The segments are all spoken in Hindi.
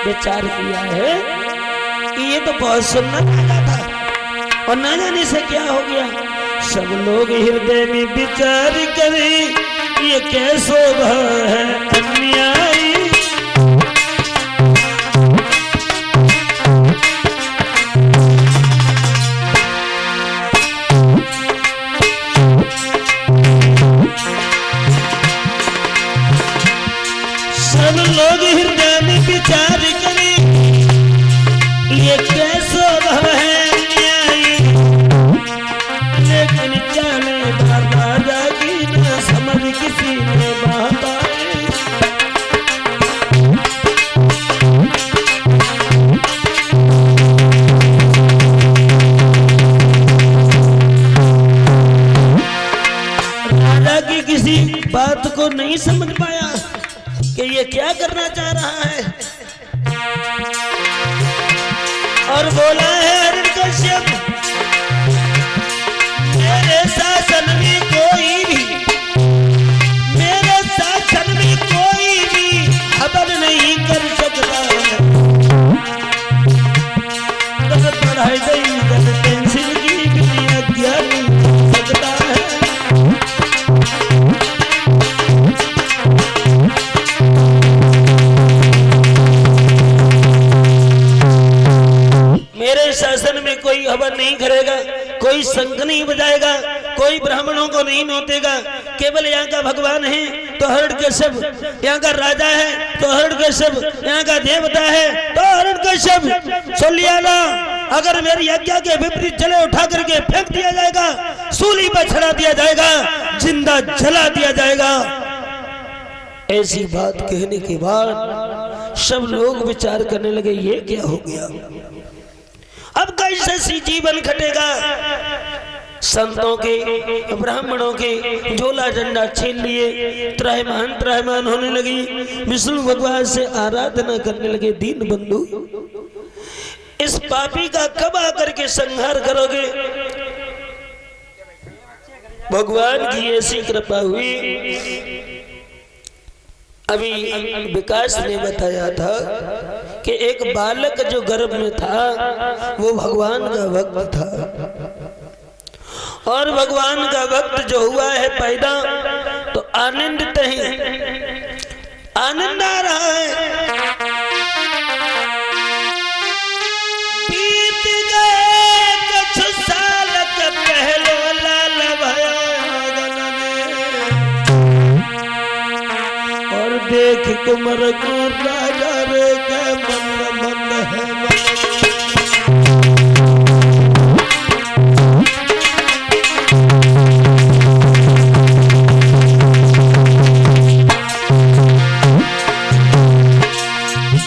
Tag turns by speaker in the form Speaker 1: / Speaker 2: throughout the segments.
Speaker 1: विचार किया है कि ये तो बहुत सुंदर लगा था और न जाने से क्या हो गया। सब लोग हृदय में विचार करें ये कैसो है अन्यायी। सब लोग हृदय में विचार करें ये कैसो भव है अन्यायी। लेकिन जाने राजा की न समझ किसी ने बात आई। राजा की किसी बात को नहीं समझ पाया कि ये क्या करना चाह रहा है और बोला है हिरण्यकश्यप, मेरे शासन में कोई भी, मेरे शासन में कोई भी खबर नहीं कर सकता है। पढ़ाई गई पेंसिल की भी आज्ञा नहीं कर सकता है। मेरे शासन में कोई खबर नहीं करेगा, कोई शंख नहीं बजाएगा, कोई ब्राह्मणों को नहीं नोतेगा। केवल यहाँ का भगवान है तो हिरण्यकश्यप, यहाँ का राजा है तो हिरण्यकश्यप, यहाँ का देवता है तो हिरण्यकश्यप। सुन लिया ना, अगर मेरी आज्ञा के विपरीत चले उठा करके फेंक दिया जाएगा, सूली पर चढ़ा दिया जाएगा, जिंदा जला दिया जाएगा। ऐसी बात कहने के बाद सब लोग विचार करने लगे ये क्या हो गया, अब कैसे सी जीवन कटेगा। संतों के ब्राह्मणों के झोला डंडा छीन लिए, त्रयमान होने लगी। विष्णु भगवान से आराधना करने लगे, दीन बंधु इस पापी का कब आकर के संहार करोगे। भगवान की ऐसी कृपा हुई। अभी विकास ने बताया था कि एक बालक जो गर्भ में था वो भगवान का भक्त था, और भगवान का भक्त जो हुआ है पैदा तो आनंदित है, आनंद आ रहा है। बीत गए कुछ साल पहले लाल भया और देख कुमर को राजा रे के मन मन है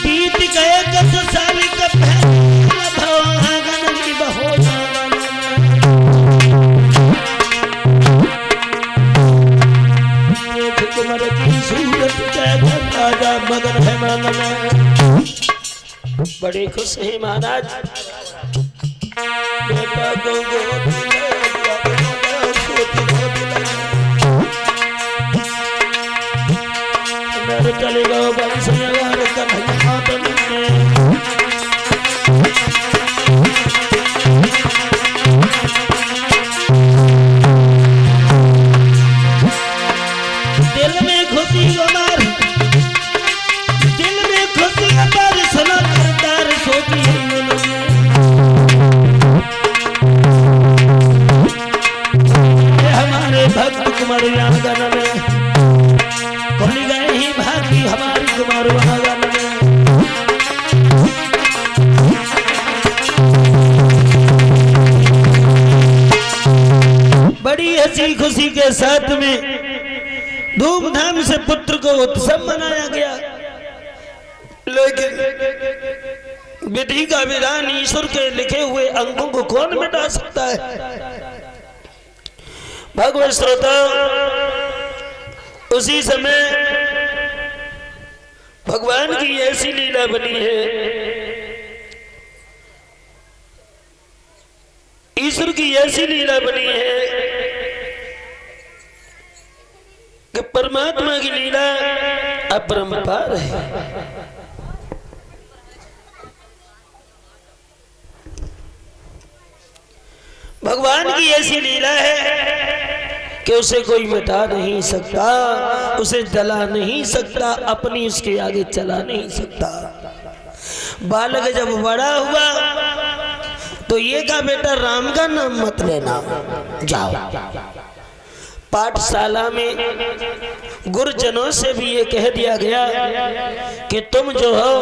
Speaker 1: बीत गए कुछ साल का पहले भगवान की बहुत कुमार की सूरत राजा मगर है मन। बड़े खुश है महाराज, बेटा को मेरे चले गो बंश दिल में खुशी हमार, दिल में खुशी हमार सुना करतार सोची हमारे भक्त कुमार आंगन में खुल गए ही भागी हमारी कुमार आंगन में। बड़ी हंसी खुशी के साथ में धूमधाम से पुत्र को उत्सव मनाया गया। लेकिन विधि का विधान, ईश्वर के लिखे हुए अंकों को कौन मिटा सकता है। भगवत श्रोता, उसी समय भगवान की ऐसी लीला बनी है, ईश्वर की ऐसी लीला बनी है कि परमात्मा की लीला अपरंपार है। भगवान की ऐसी लीला है कि उसे कोई मिटा नहीं सकता, उसे जला नहीं सकता, अपनी उसके आगे चला नहीं सकता। बालक जब बड़ा हुआ तो ये कहा बेटा राम का नाम मत लेना, जाओ। पाठशाला में गुरुजनों से भी ये कह दिया गया कि तुम जो हो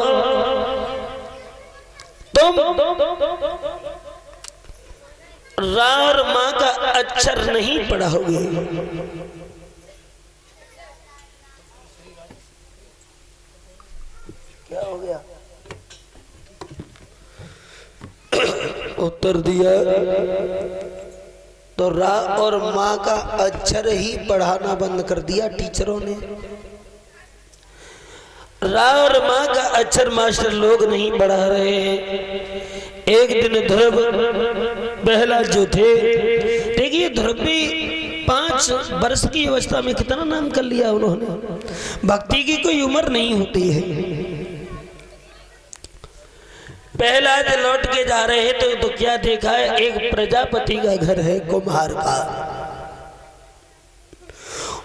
Speaker 1: तुम रा और मां का अक्षर नहीं पढ़ोगे। क्या हो गया? उत्तर दिया तो रा और मां का अक्षर ही पढ़ाना बंद कर दिया टीचरों ने। रा और मां का अक्षर मास्टर लोग नहीं पढ़ा रहे हैं। एक दिन ध्रुव बहला जो थे, देखिए ध्रुव भी 5 वर्ष की अवस्था में कितना नाम कर लिया उन्होंने। भक्ति की कोई उम्र नहीं होती है। पहला दिन लौट के जा रहे हैं तो क्या देखा है, एक प्रजापति का घर है कुम्हार का,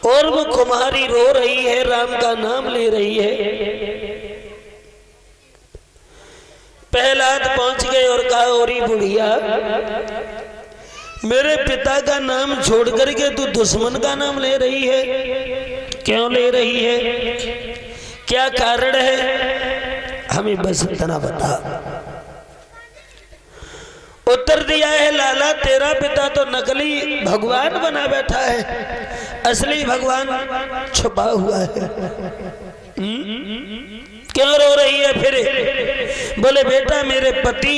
Speaker 1: और वो कुम्हारी रो रही है, राम का नाम ले रही है। प्रहलाद पहुंच गए और कहा, ओरी बुढ़िया मेरे पिता का नाम छोड़ करके तू दुश्मन का नाम ले रही है, क्यों ले रही है, क्या कारण है, हमें बस इतना बता। उत्तर दिया है, लाला तेरा पिता तो नकली भगवान बना बैठा है, असली भगवान छुपा हुआ है। क्यों रो रही है फिर? बोले बेटा मेरे पति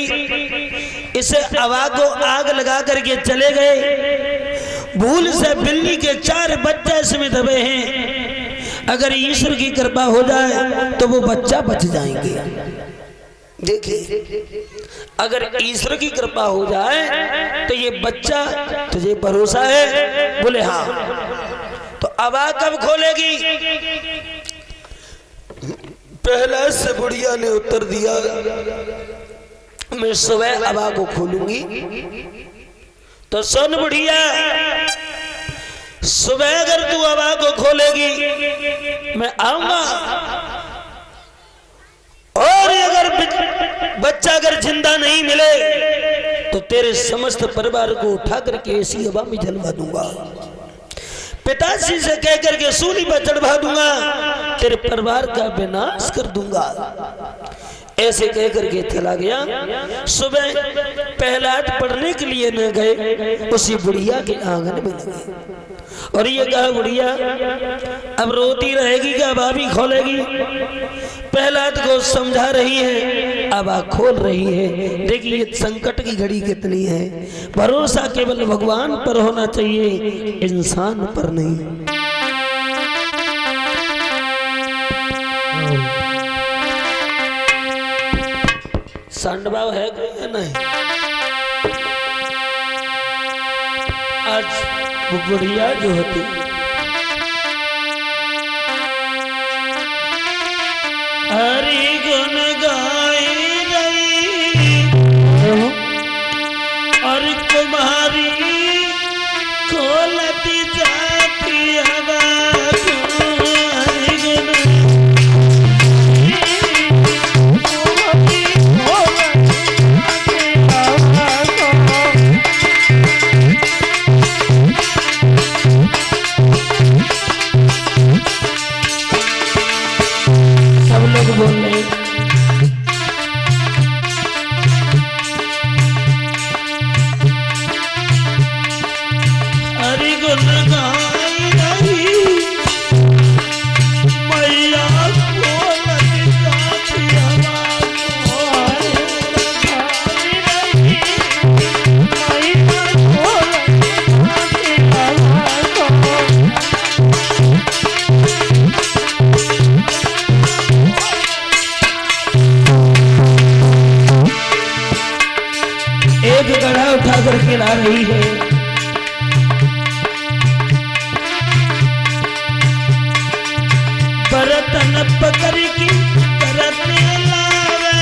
Speaker 1: इसे हवा को आग लगा करके चले गए, भूल से बिल्ली के 4 बच्चे इसमें दबे हैं, अगर ईश्वर की कृपा हो जाए तो वो बच्चा बच जाएंगे। देखिए अगर ईश्वर की कृपा हो जाए तो ये बच्चा, तुझे भरोसा है? बोले हाँ। तो हवा कब खोलेगी? प्रहलाद से बुढ़िया ने उत्तर दिया, मैं सुबह हवा को खोलूंगी। तो सुन बुढ़िया, सुबह अगर तू हवा को खोलेगी मैं आऊंगा, और अगर बच्चा अगर जिंदा नहीं मिले तो तेरे समस्त परिवार को उठा करके ऐसी हवा में जलवा दूंगा, पिताजी से कह करके सूली पर चढ़वा दूंगा, तेरे परिवार का विनाश कर दूंगा। ऐसे कह करके चला गया। सुबह प्रहलाद पढ़ने के लिए न गए, उसी बुढ़िया के आंगन में लगे और ये कहा, बुढ़िया अब रोती रहेगी क्या, भाभी खोलेगी? प्रहलाद को समझा रही है, अब आँख खोल रही है। देखिए संकट की घड़ी कितनी है, भरोसा केवल भगवान पर होना चाहिए, इंसान पर नहीं। सांडभाव है क्या नहीं? आज वो बुढ़िया जो होती हरि गुण गाई रही और कुम्हारी खोलती जाती हवा, हरि गुण करके ला रही है। बर्तन पकड़ की करते लावे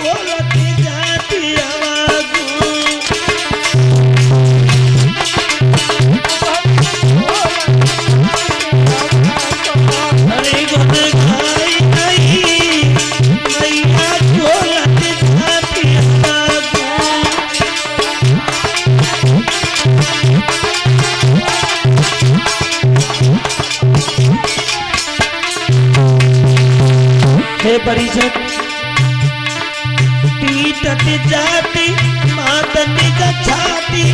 Speaker 1: खोलती जाती आवाज अरे गुन गाई नहीं मैया खोलती जाती आवाज हे परिषद पीटत जाती मातन गच्छाती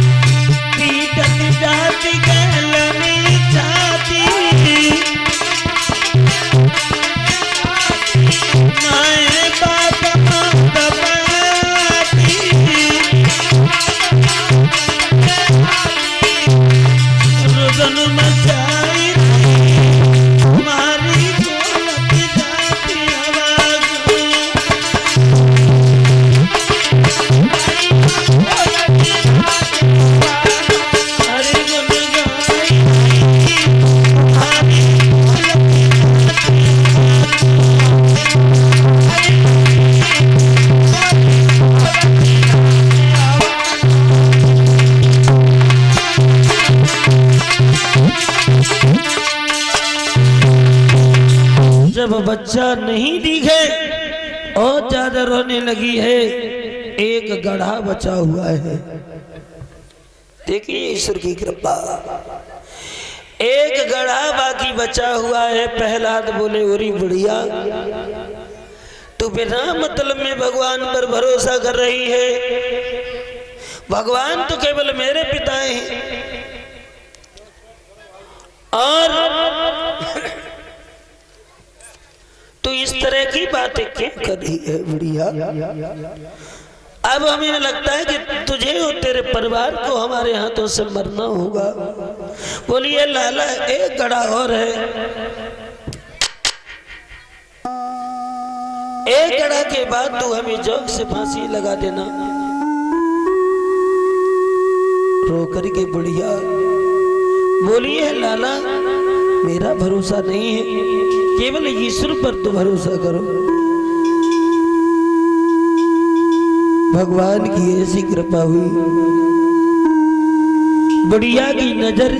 Speaker 1: पीटत जाती गलनी जाती माए बाप मात पाती रुदन मचाई मारी खोलती जाती आवाज अरे गुन गाई मारी खोलती जब बच्चा नहीं दिखे और ज्यादा रोने लगी है एक गधा बचा हुआ है देखिए ईश्वर की कृपा एक गधा बाकी बचा हुआ है प्रहलाद बोले ओरी बुढ़िया तू बिना मतलब में भगवान पर भरोसा कर रही है भगवान तो केवल मेरे पिता हैं और तो इस तरह की बातें क्यों कर रही है बुढ़िया अब हमें लगता है कि तुझे और तेरे परिवार को हमारे हाथों से मरना होगा बोलिए लाला एक गड़ा और है एक गड़ा के बाद तू हमें जोग से फांसी लगा देना रो करके बुढ़िया बोलिए लाला मेरा भरोसा नहीं है केवल ईश्वर पर तो भरोसा करो भगवान की ऐसी कृपा हुई बुढ़िया की नजर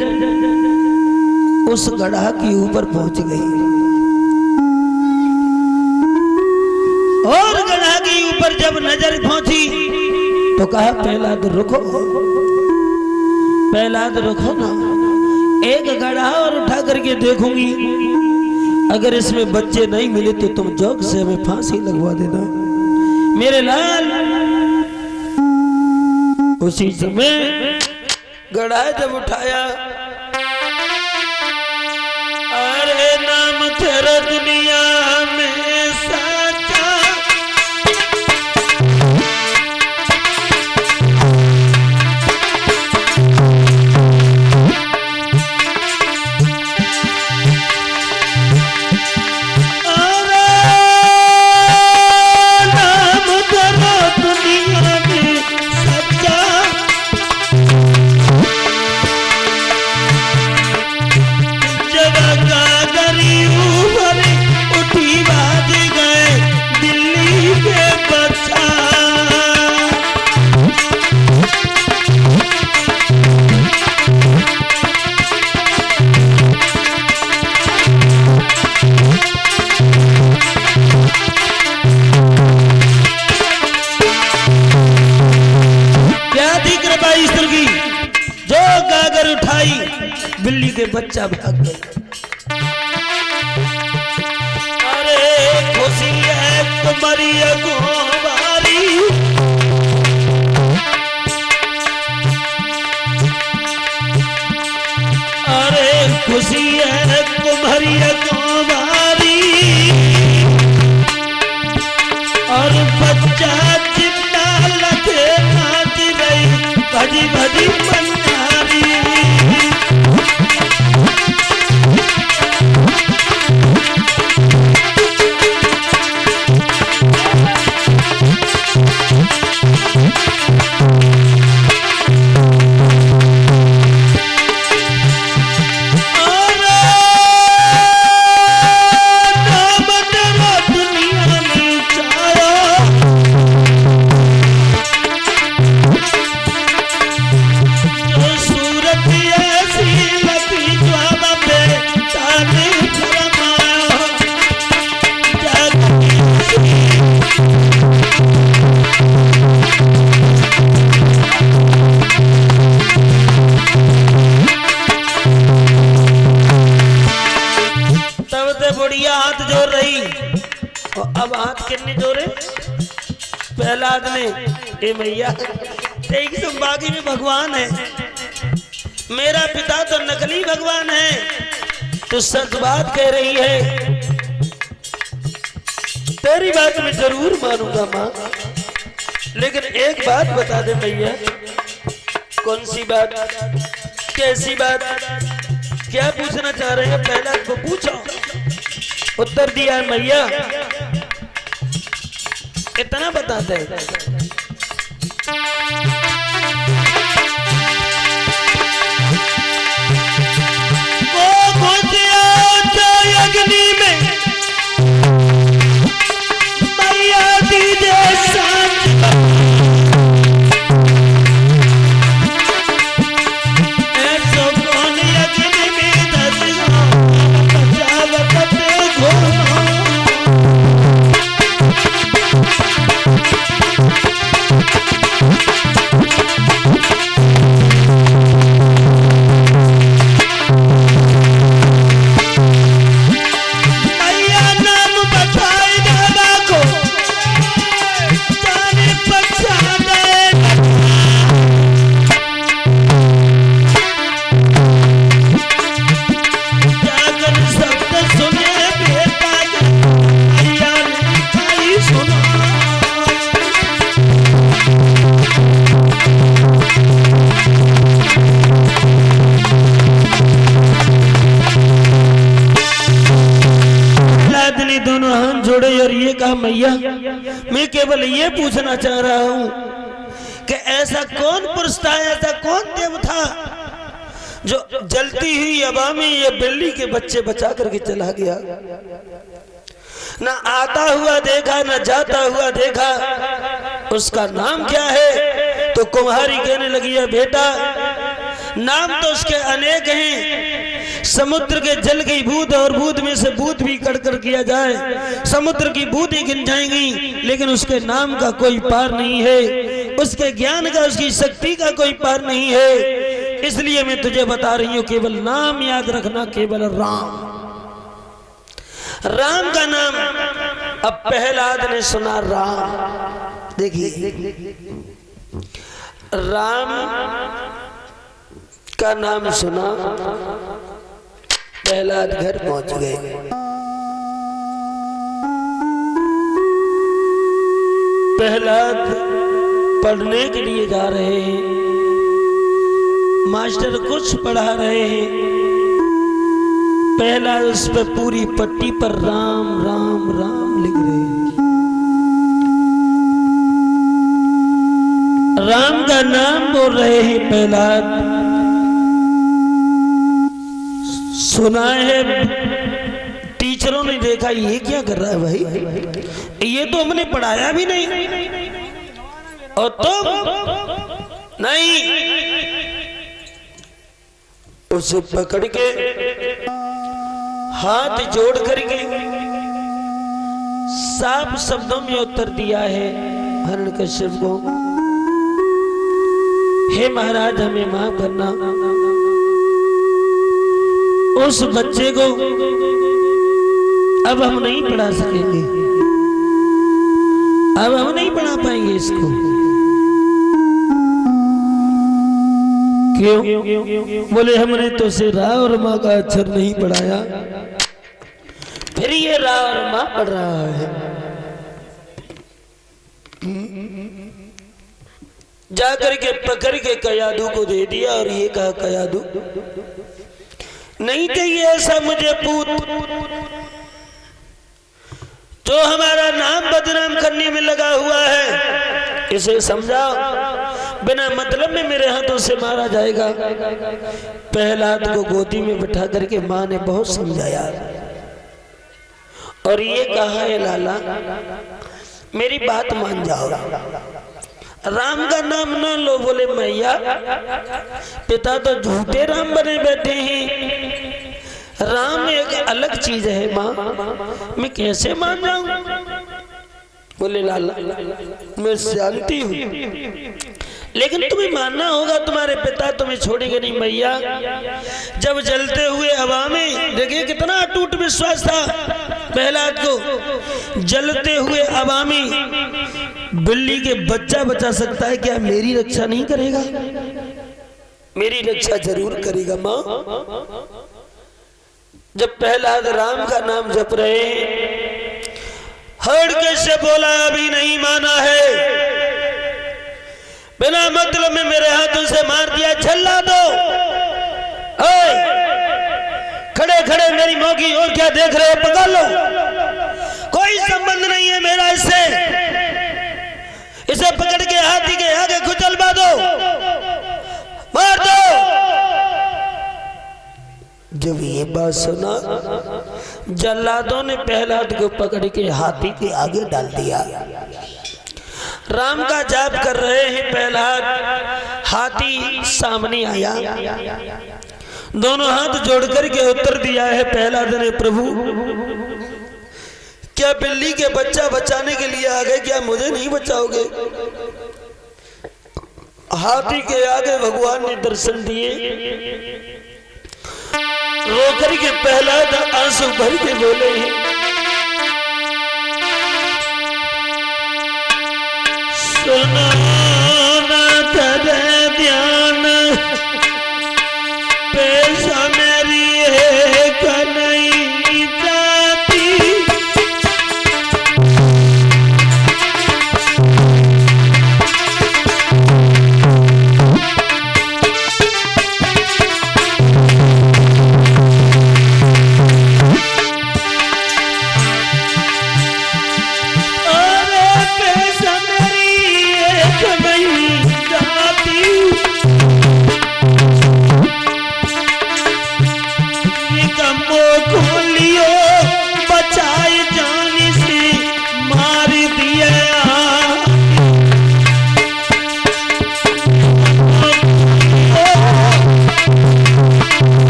Speaker 1: उस गधा के ऊपर पहुंच गई और गधा के ऊपर जब नजर पहुंची तो कहा प्रहलाद रुको ना एक गधा और उठा करके देखूंगी अगर इसमें बच्चे नहीं मिले तो तुम जोग से हमें फांसी लगवा देना मेरे लाल उसी समय गधा जब उठाया अरे नाम तेरा दुनिया में साचा बिल्ली के बच्चा भाग गया अरे खुशी है तुम्हारी अगुवारी अरे खुशी है तुम्हारी अगुवारी और बच्चा जिंदा लगे नाच रही भजी भजी मन्नारी जोड़ रही और अब हाथ कितने जोड़े प्रहलाद ने, ए मैया एक तो बाकी में भगवान है, मेरा पिता तो नकली भगवान है, तो सच बात कह रही है, तेरी बात मैं जरूर मानूंगा माँ, लेकिन एक बात बता दे मैया। कौन सी बात, कैसी बात, क्या पूछना चाह रहे हैं? पहला तो पूछो। उत्तर दिया मैया, इतना बताते हैं। वो अग्नि में मैया दीजिए मैया, मैं केवल ये पूछना चाह रहा हूं कि ऐसा कौन पुरुष था, ऐसा कौन देव था जो जलती हुई हवा में ये बिल्ली के बच्चे बचा करके चला गया? ना आता हुआ देखा, ना जाता हुआ देखा। उसका नाम क्या है? तो कुम्हारी कहने लगी है, बेटा नाम तो उसके अनेक हैं। समुद्र के जल की बूंद और बूंद में से बूंद भी कड़कर किया जाए, समुद्र की बूंदें गिन जाएंगी, लेकिन उसके नाम का कोई पार नहीं है, उसके ज्ञान का, उसकी शक्ति का कोई पार नहीं है। इसलिए मैं तुझे बता रही हूं, केवल नाम याद रखना, केवल राम। राम का नाम अब प्रहलाद ने सुना, राम। देखिए राम का नाम सुना, प्रहलाद घर पहुंच गए। प्रहलाद पढ़ने के लिए जा रहे हैं, मास्टर कुछ पढ़ा रहे हैं, प्रहलाद उस पर पूरी पट्टी पर राम राम राम लिख रहे हैं। राम का नाम बोल रहे हैं प्रहलाद। सुना है टीचरों ने देखा, ये क्या कर रहा है भाई, ये तो हमने पढ़ाया भी नहीं, और तुम नहीं। उसे पकड़ के हाथ जोड़ करके साफ शब्दों में उत्तर दिया है हिरण्यकश्यप को, हे महाराज हमें माफ करना, उस बच्चे को अब हम नहीं पढ़ा सकेंगे, अब हम नहीं पढ़ा पाएंगे इसको। क्यों? बोले हमने तो से रा और माँ का अक्षर नहीं पढ़ाया, फिर ये रा और माँ पढ़ रहा है। जाकर के पकड़ के कयादू को दे दिया और ये कहा, कयादू नहीं चाहिए ऐसा मुझे पूत जो हमारा नाम बदनाम करने में लगा हुआ है, इसे समझाओ, बिना मतलब में मेरे हाथों से मारा जाएगा। प्रहलाद को गोदी में बिठा करके माँ ने बहुत समझाया और ये कहा है, लाला मेरी बात मान जाओ, राम का नाम न लो। बोले मैया पिता तो झूठे राम बने बैठे हैं, राम एक अलग चीज है माँ, मैं कैसे मान जाऊं? बोले लाला मैं जानती हूँ, लेकिन तुम्हें मानना होगा, तुम्हारे पिता तुम्हें छोड़ेंगे नहीं। मैया जब जलते हुए हवा में देखिए कितना अटूट विश्वास था, प्रहलाद को जलते हुए अवामी बिल्ली के बच्चा बचा सकता है, क्या मेरी रक्षा नहीं करेगा? मेरी रक्षा जरूर करेगा मां। जब प्रहलाद राम का नाम जप रहे, हिरण्यकश्यप बोला अभी नहीं माना है, बिना मतलब में मेरे हाथों से मार दिया, झल्ला दो। खड़े खड़े मेरी मौकी और क्या देख रहे हो, पकड़ लो, कोई संबंध नहीं है मेरा इससे, इसे पकड़ के हाथी के आगे कुचलवा दो, मार दो। जब ये बात सुना, जल्लादों ने प्रहलाद को पकड़ के हाथी के आगे डाल दिया। राम का जाप कर रहे हैं प्रहलाद, हाथी सामने आया, दोनों हाथ जोड़ करके उत्तर दिया है प्रहलाद ने, प्रभु क्या बिल्ली के बच्चा बचाने के लिए आ गए, क्या मुझे नहीं बचाओगे? हाथी के आगे भगवान ने दर्शन दिए, रोकर के प्रहलाद आंसू भर के बोले हैं, सुनो ना तेरे ध्यान पैसा मेरी है कन्हई जाती,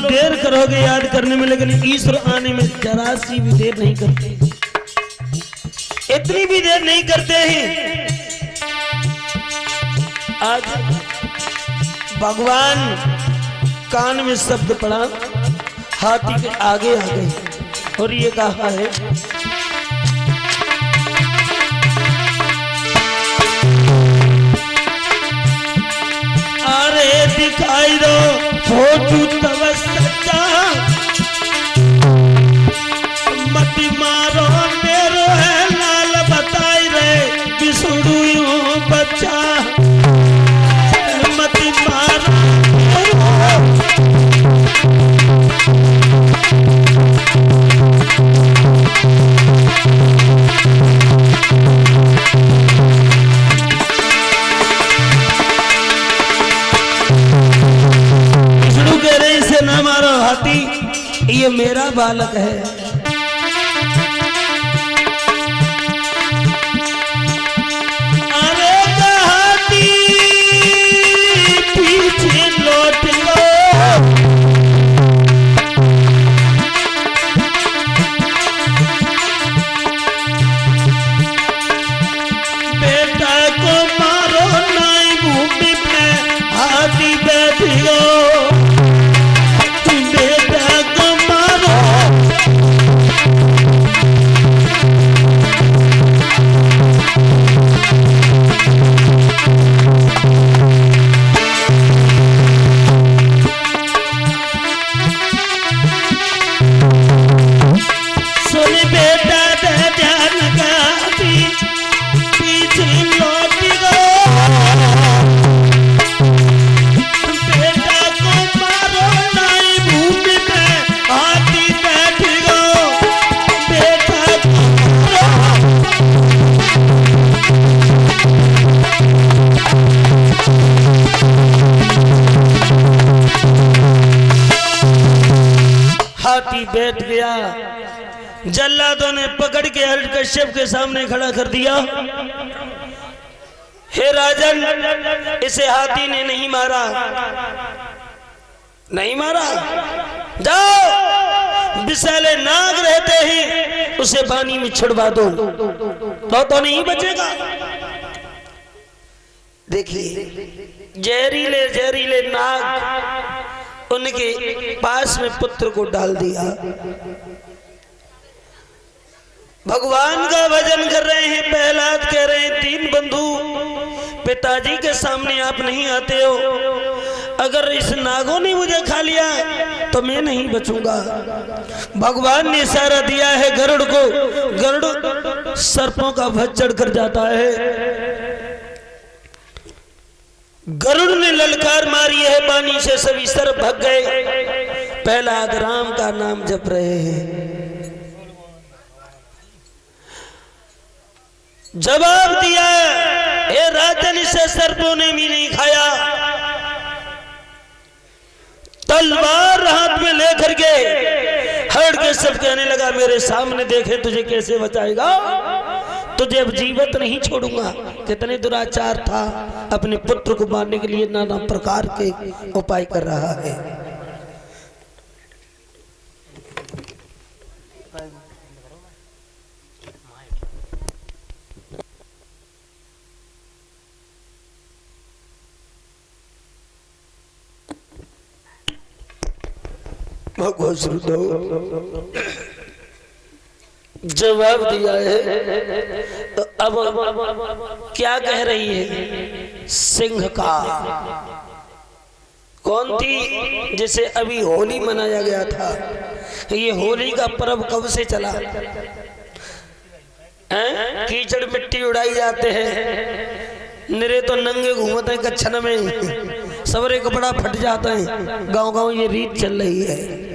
Speaker 1: देर करोगे याद करने में, लेकिन ईश्वर आने में जरा सी भी देर नहीं करते, इतनी भी देर नहीं करते हैं। आज भगवान कान में शब्द पड़ा, हाथी के आगे आ गए और ये कहा है, अरे दिखाई दो फोटू तब सच्चा, मत मारो मेरो है लाल बताई रे बिसुड़ू बच्चा, मत मारो ये मेरा बालक है। अरे हाथी पीछे लौट लो, बेटा को मारो नहीं भूमि पे हाथी बैठ लो, हाथी बैठ गया। जल्लादों ने पकड़ के हिरण्यकश्यप के सामने खड़ा कर दिया। हे राजन, इसे हाथी ने नहीं मारा, नहीं मारा, जाओ विषैले नाग रहते हैं उसे पानी में छुड़वा दो तो नहीं बचेगा। देखिए जहरीले जहरीले नाग उनके पास में पुत्र को डाल दिया। भगवान का भजन कर रहे हैं, प्रहलाद कह रहे हैं दीन बंधु पिताजी के सामने आप नहीं आते हो, अगर इस नागों ने मुझे खा लिया तो मैं नहीं बचूंगा। भगवान ने इशारा दिया है गरुड़ को, गरुड़ सर्पों का वध चढ़ कर जाता है। गरुड़ ने ललकार मारी है, पानी से सभी सर्प भाग गए। प्रहलाद राम का नाम जप रहे हैं। जवाब दिया हे राजन, इसे सर्पों ने भी नहीं खाया। तलवार हाथ में लेकर के हट के सब कहने लगा मेरे सामने देखे तुझे कैसे बचाएगा, तुझे अब जीवित नहीं छोड़ूंगा। कितने दुराचार था, अपने पुत्र को मारने के लिए नाना प्रकार के उपाय कर रहा है। भगवान श्रुतो जवाब दिया है। तो अब क्या कह रही है? सिंह का कौन थी जिसे अभी होली मनाया गया था? ये होली का पर्व कब से चला है? कीचड़ मिट्टी उड़ाई जाते हैं, निरे तो नंगे घूमते हैं कच्छन में, सबरे कपड़ा फट जाता है। गांव गांव ये रीत चल रही है।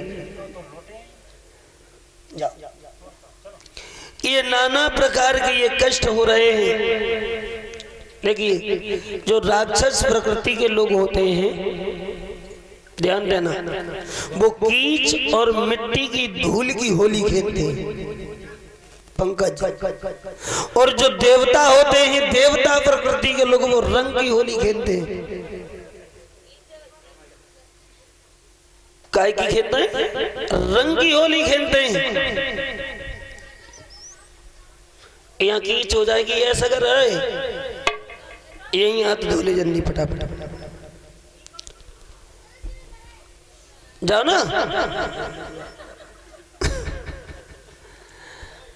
Speaker 1: ये नाना प्रकार के ये कष्ट हो रहे हैं। देखिए जो राक्षस प्रकृति के लोग होते हैं, ध्यान देना, वो कीच और मिट्टी की धूल की होली खेलते हैं पंकज। और जो देवता होते हैं, देवता प्रकृति के लोग, वो रंग की होली खेलते हैं। काय की खेलते हैं? रंग की होली खेलते हैं। यहाँ कीच हो जाएगी ऐसा कर रहे, यही हाथ धोले जल्दी फटाफट जाओ ना।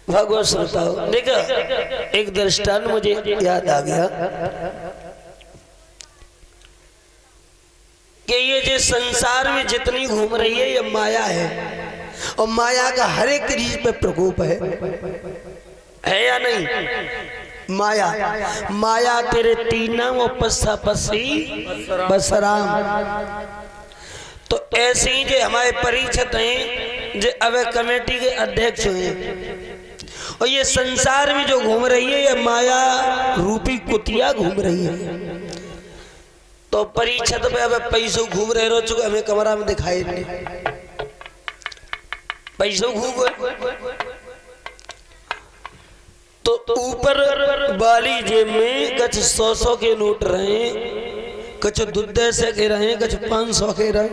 Speaker 1: भगवत श्रोताओ देखो, एक दृष्टांत मुझे याद आ गया कि ये जो संसार में जितनी घूम रही है ये माया है, और माया का हर एक चीज पे प्रकोप है या नहीं? माया माया तेरे तीन नाम और पस्सा पस्सी बसराम। तो ऐसे ही जो हमारे परिचित हैं, जो अब कमेटी के अध्यक्ष हैं, और ये संसार में जो घूम रही है ये माया रूपी कुतिया घूम रही है। तो परिचित पे अब पैसों घूम रहे, रोज को हमें कमरा में दिखाई नहीं, पैसों घूम। तो ऊपर वाली जेब में कुछ 100 के नोट रहे, कुछ 200 के रहे, कुछ 500 के रहे,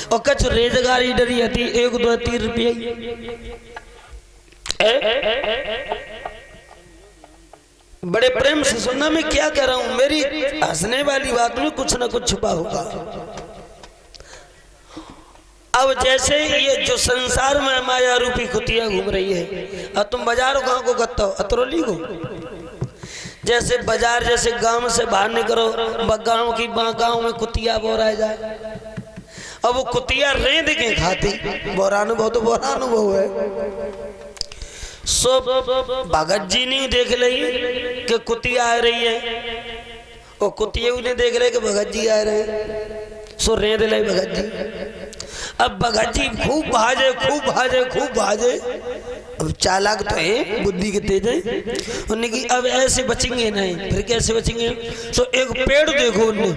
Speaker 1: और कुछ रेजगारी डरी थी 1, 2, 3 रुपये। बड़े प्रेम से सुनना, मैं क्या कह रहा हूं, मेरी हंसने वाली बात में कुछ ना कुछ छुपा होगा। अब जैसे ये जो संसार में माया रूपी कुतिया घूम रही है, और तुम बाजार कहाँ को करते हो? अतरौली को। जैसे बाजार, जैसे गांव से बाहर निकलो, गांव की गांव में कुतिया बोरा जाए, अब वो कुतिया रेंद के खाती, बोरानुभव तो बोरानुभव है। सो भगत जी ने देख ली कि कुतिया आ रही है, और कुतिया उन्हें देख रहे कि भगत जी आ रहे हैं, सो रेंद ले भगत जी। अब भगत जी खूब भाजे, खूब भाजे, खूब भाजे। अब चालाक तो है, बुद्धि के तेज है, उन्हें कि अब ऐसे बचेंगे नहीं, फिर कैसे बचेंगे? तो एक पेड़ देखो, उन्हें